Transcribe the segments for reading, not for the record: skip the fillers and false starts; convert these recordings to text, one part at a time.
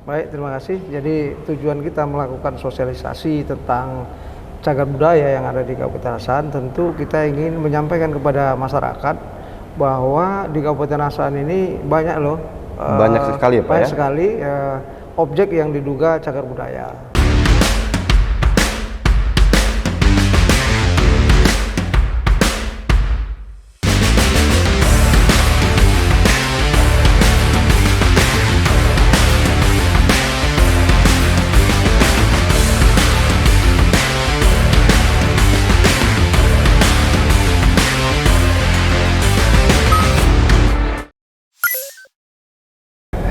Baik, terima kasih. Jadi tujuan kita melakukan sosialisasi tentang cagar budaya yang ada di Kabupaten Asahan, tentu kita ingin menyampaikan kepada masyarakat bahwa di Kabupaten Asahan ini banyak loh, Banyak sekali ya Pak banyak ya? sekali objek yang diduga cagar budaya.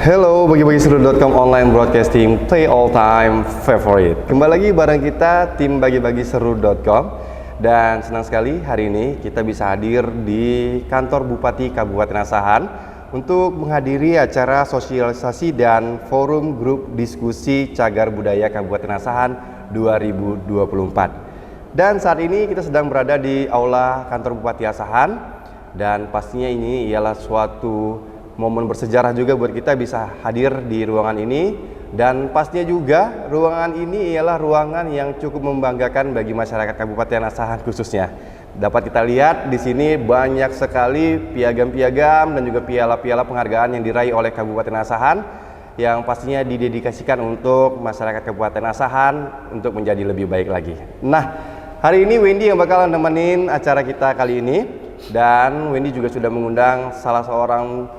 Hello, bagi-bagi seru.com online broadcasting play all time favorite. Kembali lagi bareng kita tim bagi-bagi seru.com, dan senang sekali hari ini kita bisa hadir di kantor Bupati Kabupaten Asahan untuk menghadiri acara sosialisasi dan forum grup diskusi cagar budaya Kabupaten Asahan 2024. Dan saat ini kita sedang berada di aula kantor Bupati Asahan, dan pastinya ini ialah suatu momen bersejarah juga buat kita bisa hadir di ruangan ini, dan pastinya juga ruangan ini ialah ruangan yang cukup membanggakan bagi masyarakat Kabupaten Asahan khususnya. Dapat kita lihat di sini banyak sekali piagam-piagam dan juga piala-piala penghargaan yang diraih oleh Kabupaten Asahan yang pastinya didedikasikan untuk masyarakat Kabupaten Asahan untuk menjadi lebih baik lagi. Nah, hari ini Wendy yang bakalan nemenin acara kita kali ini, dan Wendy juga sudah mengundang salah seorang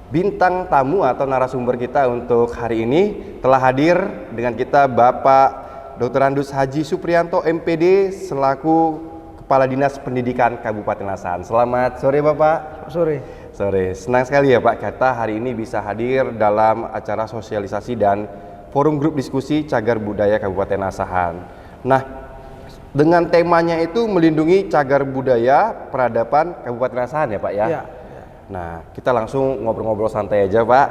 bintang tamu atau narasumber kita untuk hari ini. Telah hadir dengan kita Bapak Dr. Andus Haji Supriyanto MPD selaku Kepala Dinas Pendidikan Kabupaten Asahan. Selamat sore Bapak. Sore. Sore. Senang sekali ya Pak, kita hari ini bisa hadir dalam acara sosialisasi dan forum grup diskusi cagar budaya Kabupaten Asahan. Nah, dengan temanya itu melindungi cagar budaya peradaban Kabupaten Asahan ya Pak ya? Ya. Nah, kita langsung ngobrol-ngobrol santai aja Pak.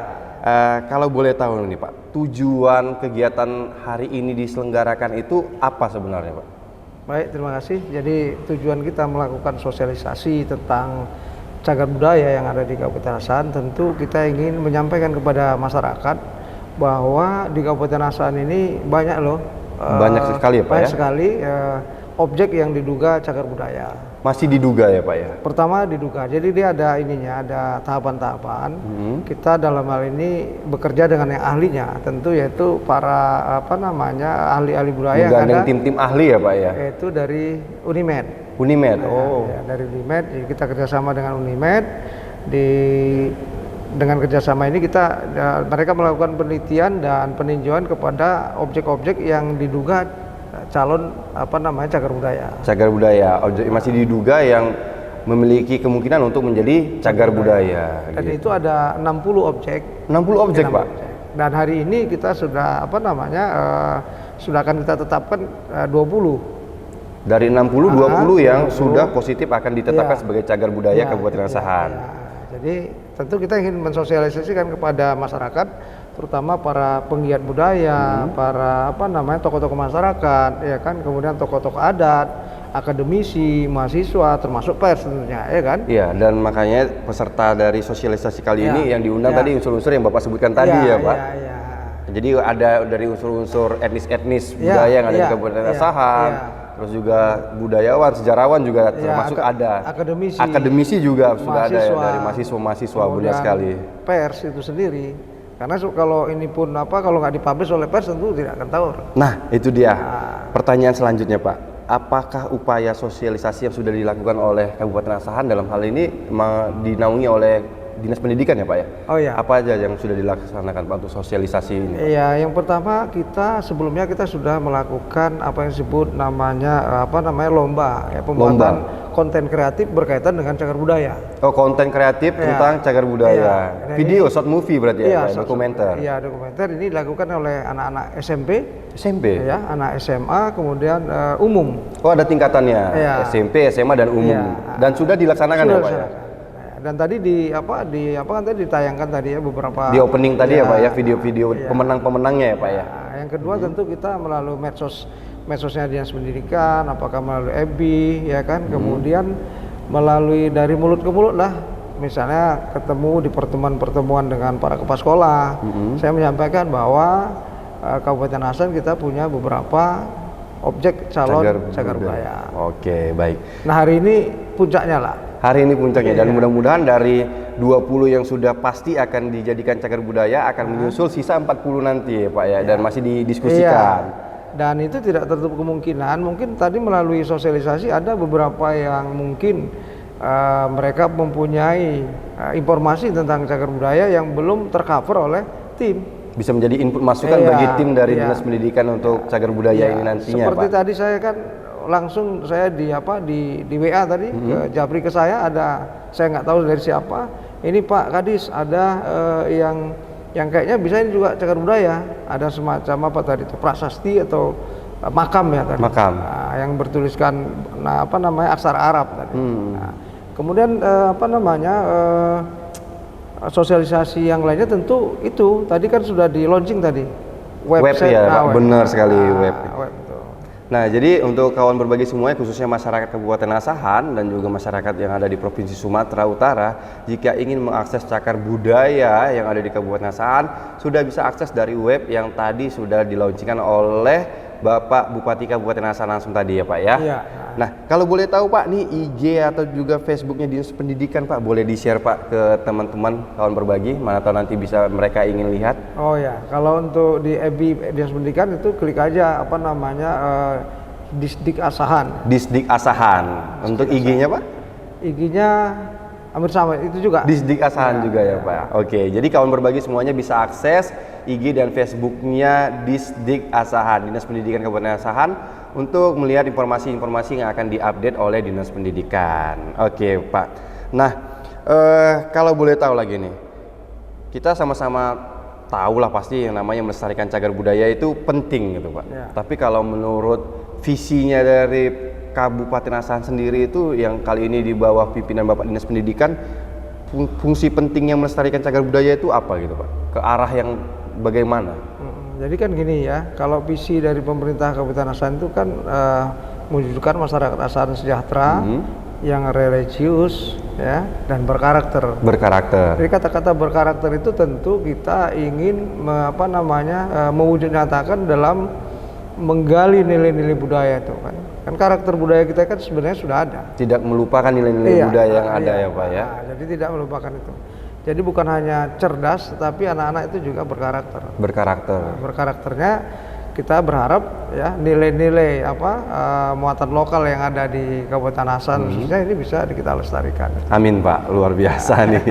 Kalau boleh tahu nih Pak, tujuan kegiatan hari ini diselenggarakan itu apa sebenarnya Pak? Baik, terima kasih. Jadi tujuan kita melakukan sosialisasi tentang cagar budaya yang ada di Kabupaten Asahan, tentu kita ingin menyampaikan kepada masyarakat bahwa di Kabupaten Asahan ini banyak loh, banyak sekali ya Pak banyak ya? sekali objek yang diduga cagar budaya. Masih diduga ya Pak ya? Pertama diduga, jadi dia ada ininya, ada tahapan-tahapan. Kita dalam hal ini bekerja dengan yang ahlinya, tentu yaitu para ahli-ahli budaya yang Menggandeng ada, tim-tim ahli ya Pak ya? yaitu dari Unimed. Unimed, Dari Unimed, jadi kita kerjasama dengan Unimed. Dengan kerjasama ini mereka melakukan penelitian dan peninjauan kepada objek-objek yang diduga calon cagar budaya. Cagar budaya, objek masih diduga yang memiliki kemungkinan untuk menjadi cagar budaya. Dan gitu. itu ada 60 objek. 60 objek Pak? Dan hari ini kita sudah sudah akan kita tetapkan 20. Dari 60, 20 yang sudah positif akan ditetapkan Ya. sebagai cagar budaya Kabupaten Ya. Asahan. Jadi tentu kita ingin mensosialisasikan kepada masyarakat, terutama para penggiat budaya, para tokoh-tokoh masyarakat, ya kan, kemudian tokoh-tokoh adat, akademisi, mahasiswa, termasuk pers tentunya, ya kan? Iya, dan makanya peserta dari sosialisasi kali Ya. ini yang diundang Ya. tadi unsur-unsur yang Bapak sebutkan tadi ya Pak. Ya. Jadi ada dari unsur-unsur etnis Ya, budaya yang ada di ya, Kabupaten ya, Asahan. ya. Terus juga budayawan, sejarawan juga termasuk ada. Akademisi juga sudah ada ya, dari mahasiswa-mahasiswa, benar sekali. Pers itu sendiri. Karena kalau ini pun kalau nggak dipublish oleh pers tentu tidak akan tahu. Nah, itu dia. Pertanyaan selanjutnya Pak. Apakah upaya sosialisasi yang sudah dilakukan oleh Kabupaten Asahan dalam hal ini dinaungi oleh Dinas Pendidikan ya Pak ya? Oh ya. Apa aja yang sudah dilaksanakan Pak untuk sosialisasi ini? Iya, yang pertama sebelumnya kita sudah melakukan apa yang disebut namanya lomba, ya, pembuatan konten kreatif berkaitan dengan cagar budaya. Oh, konten kreatif tentang cagar budaya. Video, short movie berarti ya, dokumenter. Iya, dokumenter ini dilakukan oleh anak-anak SMP, ya, anak SMA, kemudian umum. Oh, ada tingkatannya, Ya. SMP, SMA dan umum. Ya. Dan sudah dilaksanakan ya Pak ya? Dan tadi ditayangkan tadi ya beberapa di opening tadi ya Pak ya, video-video pemenang-pemenangnya ya Pak ya. Yang kedua tentu kita melalui medsosnya Dinas Pendidikan, apakah melalui FB ya kan, kemudian melalui dari mulut ke mulut lah misalnya ketemu di pertemuan-pertemuan dengan para kepala sekolah, saya menyampaikan bahwa Kabupaten Asahan kita punya beberapa objek calon cagar budaya. Oke, baik. Nah, hari ini puncaknya lah. Hari ini puncaknya, dan mudah-mudahan dari 20 yang sudah pasti akan dijadikan cagar budaya akan menyusul sisa 40 nanti ya Pak ya, dan masih didiskusikan. Dan itu tidak tertutup kemungkinan, mungkin tadi melalui sosialisasi ada beberapa yang mungkin mereka mempunyai informasi tentang cagar budaya yang belum tercover oleh tim. Bisa menjadi input masukan bagi tim dari Dinas Pendidikan untuk cagar budaya ini nantinya, seperti Pak. tadi saya kan langsung saya di WA tadi ke Japri ke saya nggak tahu dari siapa. Ini Pak Kadis ada yang kayaknya bisa ini juga cagar budaya. Ada semacam apa tadi itu prasasti atau makam ya tadi. Makam. Nah, yang bertuliskan aksara Arab tadi. Nah, kemudian sosialisasi yang lainnya tentu itu tadi kan sudah di launching tadi website ya Pak, benar sekali web. Itu. Nah, jadi untuk kawan berbagi semuanya, khususnya masyarakat Kabupaten Asahan dan juga masyarakat yang ada di Provinsi Sumatera Utara, jika ingin mengakses cagar budaya yang ada di Kabupaten Asahan, sudah bisa akses dari web yang tadi sudah dilaunchingkan oleh Bapak Bupati Kabupaten Asahan langsung tadi ya Pak ya. Iya. Nah, kalau boleh tahu Pak, nih IG atau juga Facebooknya Dinas Pendidikan Pak, boleh di-share Pak ke teman-teman kawan berbagi, mana tahu nanti bisa mereka ingin lihat. Oh ya, kalau untuk di FB Dinas Pendidikan itu klik aja Disdik Asahan. Disdik Asahan. Untuk IG-nya Pak? IG-nya hampir sama, itu juga. Disdik Asahan juga ya Pak. Oke, jadi kawan berbagi semuanya bisa akses IG dan Facebooknya Disdik Asahan, Dinas Pendidikan Kabupaten Asahan, untuk melihat informasi-informasi yang akan diupdate oleh Dinas Pendidikan. Oke Pak. Nah, kalau boleh tahu lagi nih, kita sama-sama tahu lah pasti yang namanya melestarikan cagar budaya itu penting gitu Pak. Ya. Tapi kalau menurut visinya dari Kabupaten Asahan sendiri itu yang kali ini di bawah pimpinan Bapak Dinas Pendidikan, fungsi pentingnya melestarikan cagar budaya itu apa gitu Pak? Ke arah yang bagaimana? Jadi kan gini ya, kalau visi dari pemerintah Kabupaten Asahan itu kan mewujudkan masyarakat Asahan sejahtera, yang religius ya dan berkarakter. Jadi kata-kata berkarakter itu tentu kita ingin mewujud nyatakan dalam menggali nilai-nilai budaya itu kan. Kan karakter budaya kita kan sebenarnya sudah ada. Tidak melupakan nilai-nilai budaya yang ada ya Pak ya. Nah, jadi tidak melupakan itu. Jadi bukan hanya cerdas, tetapi anak-anak itu juga berkarakter. Nah, berkarakternya kita berharap ya nilai-nilai muatan lokal yang ada di Kabupaten Asahan khususnya ini bisa kita lestarikan. Amin Pak, luar biasa nih.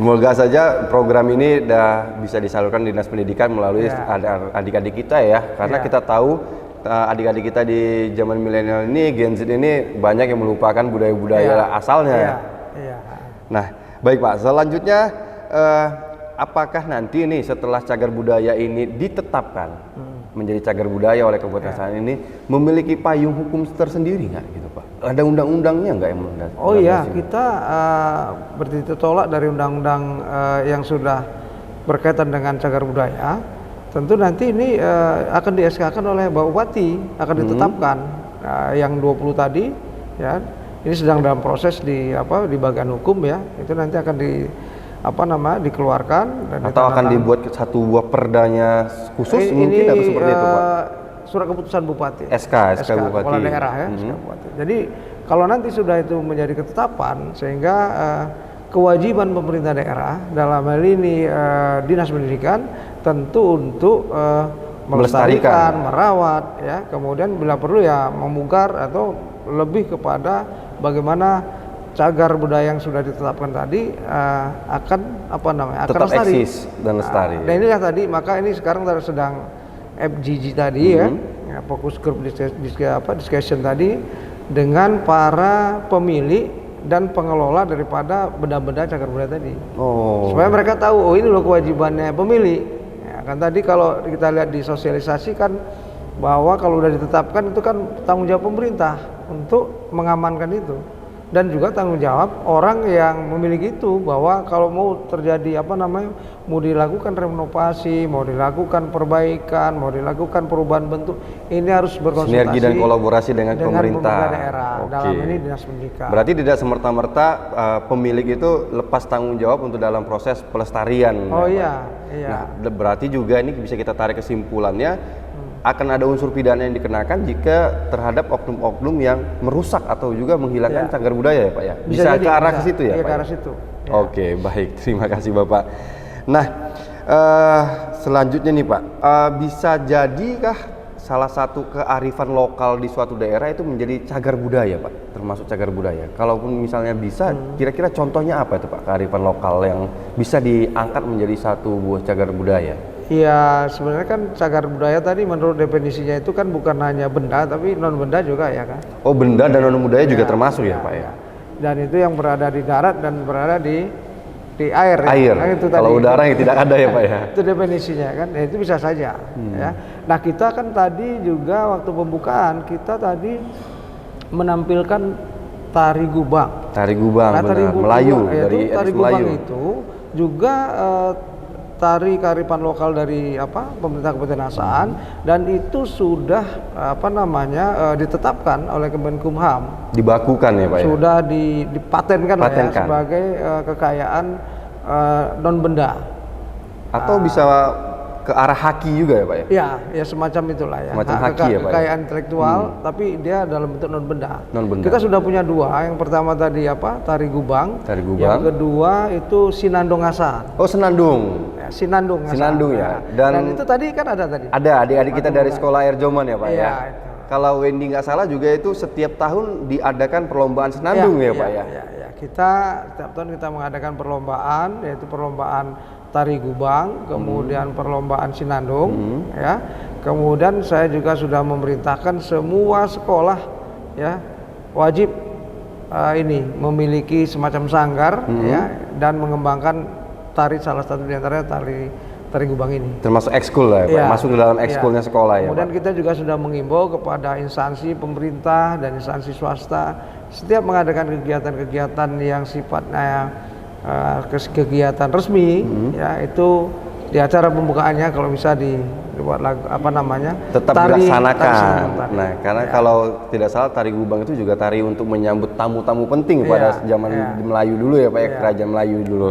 Semoga saja program ini bisa disalurkan Dinas Pendidikan melalui adik-adik kita ya, karena kita tahu adik-adik kita di zaman milenial ini, Gen Z ini banyak yang melupakan budaya-budaya asalnya. Nah, baik Pak, selanjutnya apakah nanti nih setelah cagar budaya ini ditetapkan menjadi cagar budaya oleh Kabupaten Asahan ini memiliki payung hukum tersendiri nggak gitu Pak? Ada undang-undangnya nggak yang mengatur? Oh iya, kita bertitik tolak dari undang-undang yang sudah berkaitan dengan cagar budaya. Tentu nanti ini akan di-SK-kan oleh Bapak Bupati, akan ditetapkan yang 20 tadi ya. Ini sedang dalam proses di bagian hukum ya. Itu nanti akan dikeluarkan dan atau akan dibuat satu buah perdanya khusus mungkin atau seperti itu Pak? Surat keputusan Bupati. SK Bupati. Kepala daerah ya, SK Bupati. Jadi kalau nanti sudah itu menjadi ketetapan sehingga kewajiban pemerintah daerah dalam hal ini Dinas Pendidikan tentu untuk melestarikan, merawat ya, kemudian bila perlu ya membongkar atau lebih kepada bagaimana cagar budaya yang sudah ditetapkan tadi akan tetap eksis dan lestari. Dan inilah tadi, maka ini sekarang sedang FGG tadi ya, fokus group discussion tadi dengan para pemilik dan pengelola daripada benda-benda cagar budaya tadi. Supaya mereka tahu, oh ini loh kewajibannya pemilik. Ya, kan tadi kalau kita lihat di sosialisasi kan bahwa kalau sudah ditetapkan itu kan tanggung jawab pemerintah untuk mengamankan itu. dan juga tanggung jawab orang yang memiliki itu, bahwa kalau mau terjadi mau dilakukan renovasi, mau dilakukan perbaikan, mau dilakukan perubahan bentuk, ini harus berkonsultasi sinergi dan kolaborasi dengan pemerintah daerah. Dalam ini dinas pendidikan. Berarti tidak semerta-merta pemilik itu lepas tanggung jawab untuk dalam proses pelestarian. Oh ya, iya. Nah, berarti juga ini bisa kita tarik kesimpulannya akan ada unsur pidana yang dikenakan jika terhadap oknum-oknum yang merusak atau juga menghilangkan cagar budaya ya Pak ya? Bisa ke arah ke situ ya Pak? Iya, ke arah situ. Ya. Oke, baik. Terima kasih Bapak. Nah, selanjutnya nih Pak, bisa jadikah salah satu kearifan lokal di suatu daerah itu menjadi cagar budaya Pak? Termasuk cagar budaya. Kalaupun misalnya bisa, kira-kira contohnya apa itu Pak, kearifan lokal yang bisa diangkat menjadi satu buah cagar budaya? Iya, sebenarnya kan cagar budaya tadi menurut definisinya itu kan bukan hanya benda, tapi non benda juga ya kan. Oh, benda dan non budaya juga termasuk ya Pak ya? Dan itu yang berada di darat dan berada di air. Air. Nah, itu kalau tadi, udara yang tidak ada ya Pak ya? Itu definisinya kan, ya, itu bisa saja. Ya. Nah kita kan tadi juga waktu pembukaan kita tadi menampilkan tari gubang. Tari gubang, nah, tari gubang, Melayu dari tari gubang Melayu. itu juga tari kearifan lokal dari pemerintah Kabupaten Asahan, dan itu sudah ditetapkan oleh Kemenkumham. Dibakukan ya Pak ya? Sudah dipatenkan lah ya, sebagai kekayaan non benda. Atau bisa ke arah haki juga ya Pak ya? Ya semacam itulah ya. Semacam haki ya Pak. Kekayaan intelektual, tapi dia dalam bentuk non benda. Non benda. Kita sudah punya dua. Yang pertama tadi tari gubang. Tari gubang. Yang kedua itu Sinandung Asahan. Oh, Senandung. Ya, Sinandung Asahan. Sinandung ya. Dan itu tadi kan ada tadi. Ada adik-adik kita dari sekolah Air Joman ya Pak ya. Itu. Kalau Wendy nggak salah juga itu setiap tahun diadakan perlombaan senandung ya Pak ya. Kita setiap tahun kita mengadakan perlombaan, yaitu perlombaan tari gubang, kemudian perlombaan sinandung, ya. Kemudian saya juga sudah memerintahkan semua sekolah ya wajib memiliki semacam sanggar ya, dan mengembangkan tari, salah satu di antaranya tari gubang ini. Termasuk ekskul lah ya Pak, masuk ke dalam ekskulnya sekolah ya. Kemudian Pak, kita juga sudah mengimbau kepada instansi pemerintah dan instansi swasta setiap mengadakan kegiatan-kegiatan yang sifatnya kegiatan resmi ya, itu di acara pembukaannya kalau bisa dibuat lagu tetap dilaksanakan. Nah, karena kalau tidak salah tari gubang itu juga tari untuk menyambut tamu-tamu penting pada zaman Melayu dulu ya Pak ya, kerajaan Melayu dulu.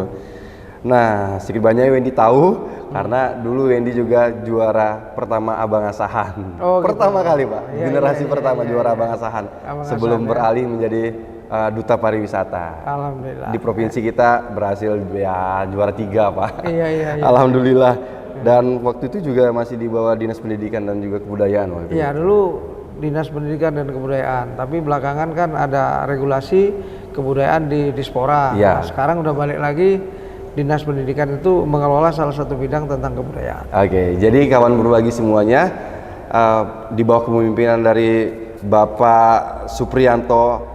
Nah, sedikit banyak Wendy tahu karena dulu Wendy juga juara pertama Abang Asahan. Pertama kali Pak, generasi pertama juara Abang Asahan sebelum beralih menjadi duta pariwisata. Alhamdulillah. Di provinsi kita berhasil ya juara 3 Pak. Iya. Alhamdulillah. Dan waktu itu juga masih di bawah Dinas Pendidikan dan juga Kebudayaan waktu itu. Iya, dulu Dinas Pendidikan dan Kebudayaan, tapi belakangan kan ada regulasi kebudayaan di Dispora. Ya. Nah, sekarang udah balik lagi Dinas Pendidikan itu mengelola salah satu bidang tentang kebudayaan. Oke, jadi kawan berbagi semuanya, di bawah kepemimpinan dari Bapak Supriyanto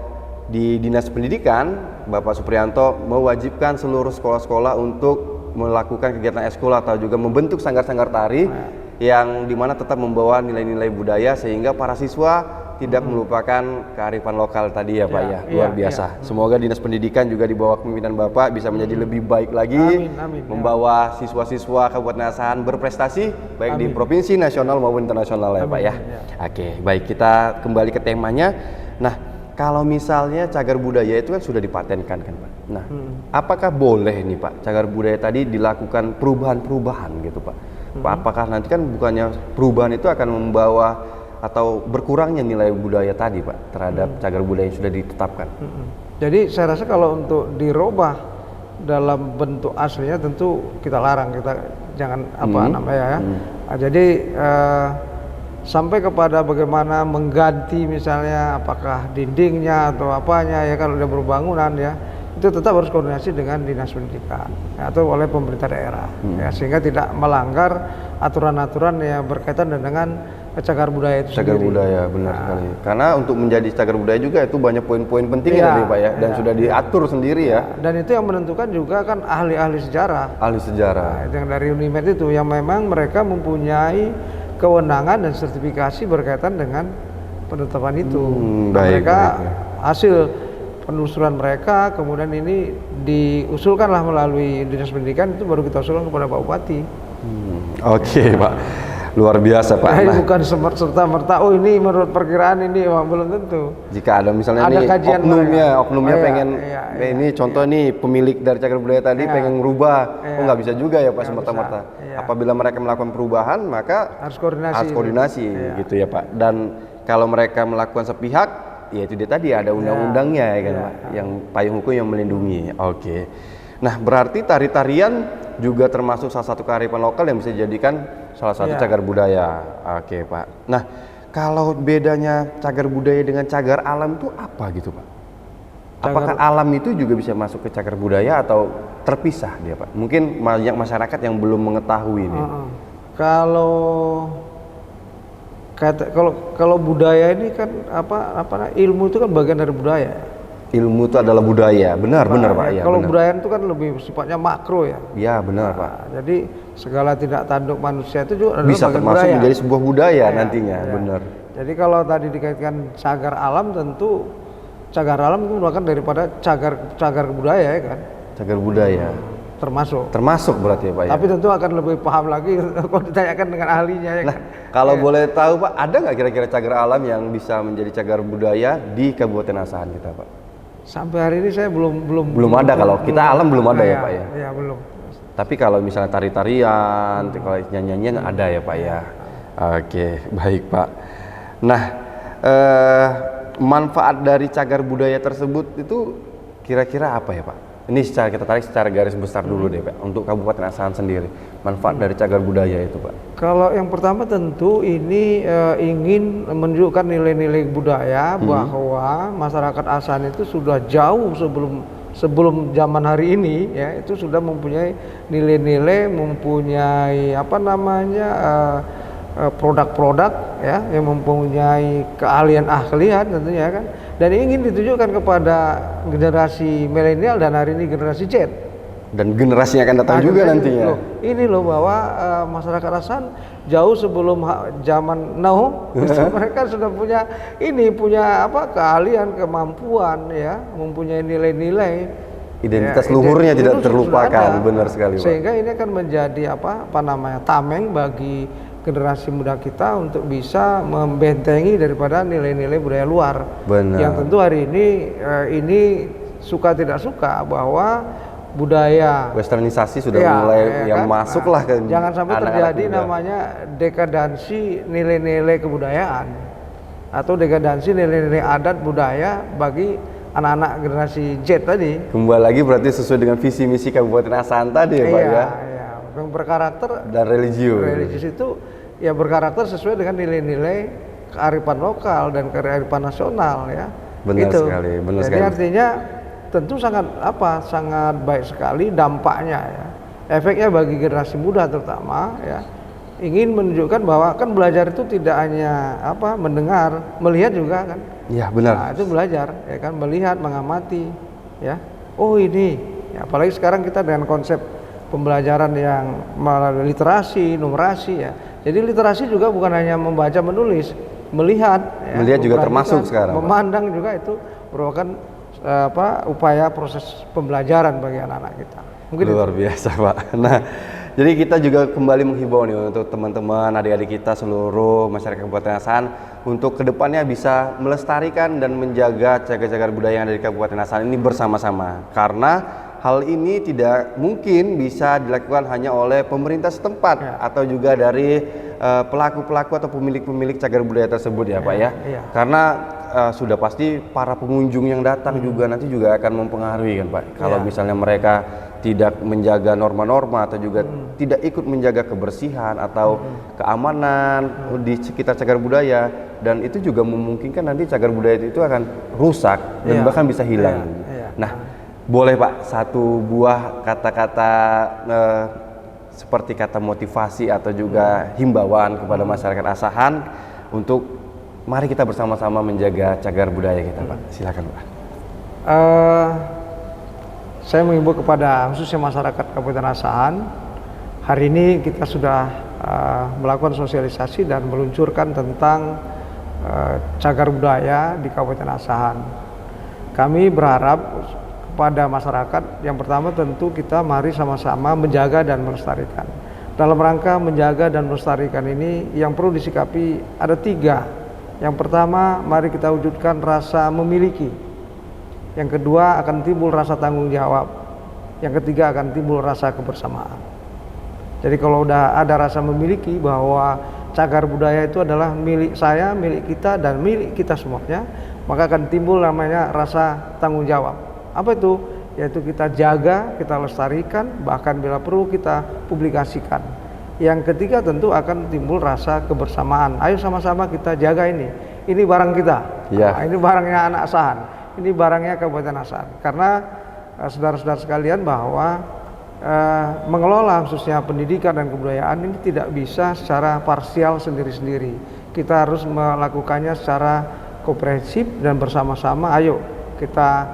di Dinas Pendidikan, Bapak Supriyanto mewajibkan seluruh sekolah-sekolah untuk melakukan kegiatan ekskul atau juga membentuk sanggar-sanggar tari yang dimana tetap membawa nilai-nilai budaya sehingga para siswa tidak melupakan kearifan lokal tadi ya Pak ya. Luar biasa. Semoga Dinas Pendidikan juga di bawah kepemimpinan Bapak bisa menjadi lebih baik lagi, membawa siswa-siswa Kabupaten Asahan berprestasi baik di provinsi, nasional maupun internasional ya Pak ya. Oke, baik, kita kembali ke temanya. Nah, kalau misalnya cagar budaya itu kan sudah dipatenkan kan Pak. Nah, apakah boleh nih Pak cagar budaya tadi dilakukan perubahan-perubahan gitu Pak? Apakah nanti kan bukannya perubahan itu akan membawa atau berkurangnya nilai budaya tadi Pak terhadap cagar budaya yang sudah ditetapkan? Jadi saya rasa kalau untuk dirubah dalam bentuk aslinya tentu kita larang, kita jangan jadi sampai kepada bagaimana mengganti misalnya apakah dindingnya atau apanya ya, kalau udah berbangunan ya itu tetap harus koordinasi dengan Dinas Pendidikan ya, atau oleh pemerintah daerah ya, sehingga tidak melanggar aturan-aturan yang berkaitan dengan cagar budaya itu cagar sendiri. Budaya benar sekali, karena untuk menjadi cagar budaya juga itu banyak poin-poin pentingnya tadi Pak ya, dan sudah diatur sendiri ya. Dan itu yang menentukan juga kan ahli-ahli sejarah. Ahli sejarah. Nah, yang dari Unimed itu yang memang mereka mempunyai kewenangan dan sertifikasi berkaitan dengan penetapan itu. Mereka hasil penelusuran mereka, kemudian ini diusulkanlah melalui Dinas Pendidikan, itu baru kita usulkan kepada Pak Bupati. Oke, Pak. Luar biasa, Pak. Nah, bukan serta-merta, oh ini menurut perkiraan ini, belum tentu. Jika ada misalnya Ada nih kajian oknumnya mereka. pengen, ini contoh nih pemilik dari cagar budaya tadi pengen merubah, nggak bisa juga ya Pak semata-mata. Apabila mereka melakukan perubahan, maka harus koordinasi gitu ya Pak. Dan kalau mereka melakukan sepihak, ya itu dia tadi ada undang-undangnya ya kan Pak, yang payung hukum yang melindungi. Oke. Nah, berarti tari-tarian juga termasuk salah satu kearifan lokal yang bisa dijadikan salah satu cagar budaya. Oke, Pak. Nah, kalau bedanya cagar budaya dengan cagar alam itu apa gitu, Pak? Apakah alam itu juga bisa masuk ke cagar budaya atau terpisah dia, Pak? Mungkin banyak masyarakat yang belum mengetahui ini. Kalau budaya ini kan ilmu itu kan bagian dari budaya. Ilmu itu adalah budaya, benar Pak. Ya, kalau budaya itu kan lebih sifatnya makro ya. Iya benar Pak. Jadi segala tidak tanduk manusia itu juga adalah bisa bagian termasuk budaya. menjadi sebuah budaya nantinya, benar. Jadi kalau tadi dikaitkan cagar alam, tentu cagar alam itu merupakan daripada cagar budaya ya kan. Cagar budaya. Termasuk berarti ya Pak ya. Tapi tentu akan lebih paham lagi kalau ditanyakan dengan ahlinya ya kan. Kalau boleh tahu Pak, ada nggak kira-kira cagar alam yang bisa menjadi cagar budaya di Kabupaten Asahan kita Pak? Sampai hari ini saya belum ada. Kalau kita alam belum ada ya Pak ya. Iya belum. Tapi kalau misalnya tari-tarian, kalau nyanyian ada ya Pak ya. Oke, baik Pak. Nah, manfaat dari cagar budaya tersebut itu kira-kira apa ya Pak? Ini kita tarik secara garis besar dulu deh Pak, untuk Kabupaten Asahan sendiri. Manfaat dari cagar budaya itu Pak. Kalau yang pertama tentu ini ingin menunjukkan nilai-nilai budaya bahwa masyarakat Asahan itu sudah jauh sebelum zaman hari ini ya, itu sudah mempunyai nilai-nilai, mempunyai produk-produk ya, yang mempunyai keahlian tentunya kan, dan ingin ditujukan kepada generasi milenial dan hari ini generasi Z. Dan generasi yang akan datang juga nantinya. Ini loh bahwa masyarakat Asahan jauh sebelum zaman now mereka sudah punya keahlian, kemampuan ya, mempunyai nilai-nilai. Identitas luhurnya tidak terlupakan, benar sekali Pak. Sehingga ini akan menjadi tameng bagi generasi muda kita untuk bisa membentengi daripada nilai-nilai budaya luar. Benar. Yang tentu hari ini suka tidak suka bahwa budaya westernisasi sudah mulai masuklah ke jangan sampai terjadi namanya dekadansi nilai-nilai kebudayaan atau dekadansi nilai-nilai adat budaya bagi anak-anak generasi Z tadi. Kembali lagi berarti sesuai dengan visi misi Kabupaten Asahan tadi ya Pak ya. Yang berkarakter dan religius itu ya berkarakter sesuai dengan nilai-nilai kearifan lokal dan kearifan nasional ya. Benar sekali. Jadi artinya tentu sangat baik sekali dampaknya ya. Efeknya bagi generasi muda terutama ya, ingin menunjukkan bahwa kan belajar itu tidak hanya mendengar, melihat juga kan. Iya benar. Nah, itu belajar ya kan, melihat, mengamati ya. Oh ini ya, apalagi sekarang kita dengan konsep pembelajaran yang melalui literasi, numerasi ya. Jadi literasi juga bukan hanya membaca menulis, melihat ya, melihat juga termasuk sekarang. Memandang juga itu merupakan upaya proses pembelajaran bagi anak-anak kita. Mungkin luar biasa Pak. Nah, jadi kita juga kembali menghimbau nih untuk teman-teman, adik-adik kita seluruh masyarakat Kabupaten Asahan untuk kedepannya bisa melestarikan dan menjaga cagar-cagar budaya yang ada di Kabupaten Asahan ini bersama-sama. Karena hal ini tidak mungkin bisa dilakukan hanya oleh pemerintah setempat atau juga dari pelaku-pelaku atau pemilik-pemilik cagar budaya tersebut ya Pak ya. Karena sudah pasti para pengunjung yang datang juga nanti juga akan mempengaruhi kan Pak. Kalau misalnya mereka tidak menjaga norma-norma atau juga tidak ikut menjaga kebersihan atau keamanan di sekitar cagar budaya, dan itu juga memungkinkan nanti cagar budaya itu akan rusak dan bahkan bisa hilang. Nah, boleh Pak satu buah kata-kata seperti kata motivasi atau juga himbauan kepada masyarakat Asahan untuk mari kita bersama-sama menjaga cagar budaya kita Pak. Silakan Pak. Saya mengimbau kepada khususnya masyarakat Kabupaten Asahan. Hari ini kita sudah melakukan sosialisasi dan meluncurkan tentang cagar budaya di Kabupaten Asahan. kami berharap kepada masyarakat, yang pertama tentu kita mari sama-sama menjaga dan melestarikan. Dalam rangka menjaga dan melestarikan ini yang perlu disikapi ada 3. Yang pertama, mari kita wujudkan rasa memiliki. Yang kedua, akan timbul rasa tanggung jawab. Yang ketiga, akan timbul rasa kebersamaan. Jadi kalau udah ada rasa memiliki bahwa cagar budaya itu adalah milik saya, milik kita, dan milik kita semuanya, maka akan timbul namanya rasa tanggung jawab. Apa itu? Yaitu kita jaga, kita lestarikan, bahkan bila perlu kita publikasikan. Yang ketiga tentu akan timbul rasa kebersamaan. Ayo sama-sama kita jaga ini. Ini barang kita. Nah, ini barangnya anak Asahan. Ini barangnya Kabupaten Asahan. Karena saudara-saudara sekalian bahwa mengelola khususnya pendidikan dan kebudayaan ini tidak bisa secara parsial sendiri-sendiri. Kita harus melakukannya secara komprehensif dan bersama-sama. Ayo kita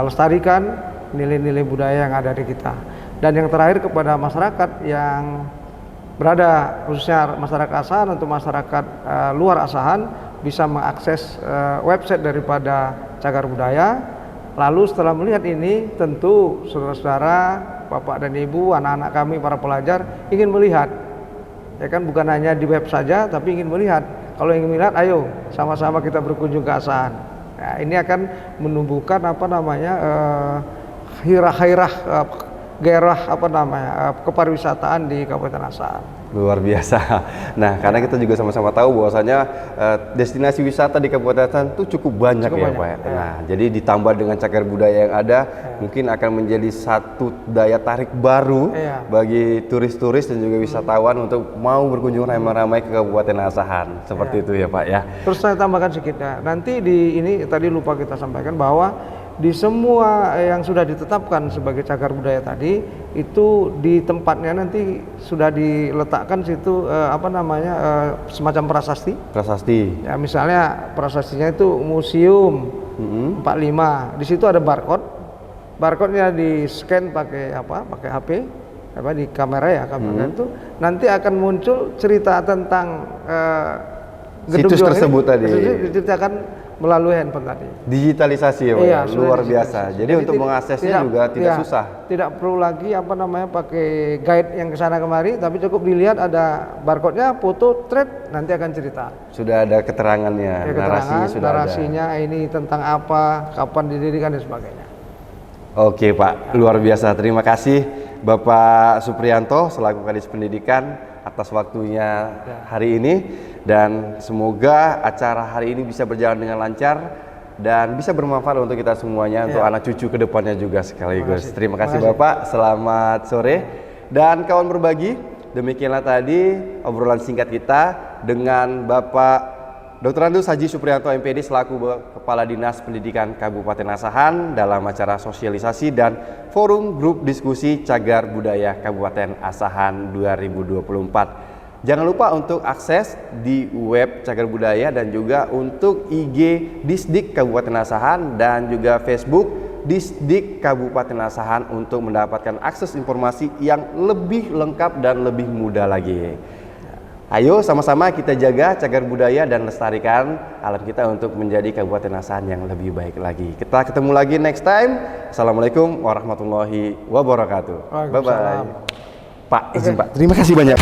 lestarikan nilai-nilai budaya yang ada di kita. Dan yang terakhir kepada masyarakat yang berada, khususnya masyarakat Asahan atau masyarakat luar Asahan, bisa mengakses website daripada Cagar Budaya. Lalu setelah melihat ini, tentu saudara-saudara, bapak dan ibu, anak-anak kami, para pelajar ingin melihat, ya kan, bukan hanya di web saja, tapi ingin melihat. Kalau ingin melihat, ayo sama-sama kita berkunjung ke Asahan. Nah, ini akan menumbuhkan gairah kepariwisataan di Kabupaten Asahan. Luar biasa. Nah, karena kita juga sama-sama tahu bahwasanya destinasi wisata di Kabupaten Asahan itu cukup banyak, Pak. Ya. Nah, jadi ditambah dengan cagar budaya yang ada, mungkin akan menjadi satu daya tarik baru bagi turis-turis dan juga wisatawan untuk mau berkunjung ramai-ramai ke Kabupaten Asahan. Seperti itu ya, Pak ya. Terus saya tambahkan sedikit ya. Nanti di ini tadi lupa kita sampaikan bahwa di semua yang sudah ditetapkan sebagai cagar budaya tadi itu di tempatnya nanti sudah diletakkan situ semacam prasasti. Prasasti. Ya, misalnya prasastinya itu museum 45. Di situ ada barcode. Barcode-nya di scan pakai HP, di kamera ya, kamera itu nanti akan muncul cerita tentang gedung situs tersebut tadi. Diceritakan melalui handphone tadi. Digitalisasi ya, Pak. Iya, luar biasa. Jadi untuk mengaksesnya juga tidak susah. Tidak perlu lagi pakai guide yang kesana kemari, tapi cukup dilihat ada barcode-nya, foto, thread, nanti akan cerita. Sudah ada keterangannya, narasinya ini tentang apa, kapan didirikan dan sebagainya. Oke, Pak, luar biasa. Terima kasih Bapak Supriyanto selaku Kadis Pendidikan atas waktunya hari ini, dan semoga acara hari ini bisa berjalan dengan lancar dan bisa bermanfaat untuk kita semuanya, untuk anak cucu ke depannya juga sekaligus. Terima kasih Bapak, selamat sore. Dan kawan berbagi, demikianlah tadi obrolan singkat kita dengan Bapak Dr. Andus Haji Supriyanto MPD selaku Kepala Dinas Pendidikan Kabupaten Asahan dalam acara sosialisasi dan forum grup diskusi Cagar Budaya Kabupaten Asahan 2024. Jangan lupa untuk akses di web Cagar Budaya dan juga untuk IG Disdik Kabupaten Asahan dan juga Facebook Disdik Kabupaten Asahan untuk mendapatkan akses informasi yang lebih lengkap dan lebih mudah lagi. Ayo sama-sama kita jaga cagar budaya dan lestarikan alam kita untuk menjadi Kabupaten Asahan yang lebih baik lagi. Kita ketemu lagi next time. Assalamualaikum warahmatullahi wabarakatuh. Bye-bye. Pak, izin Pak. Terima kasih banyak.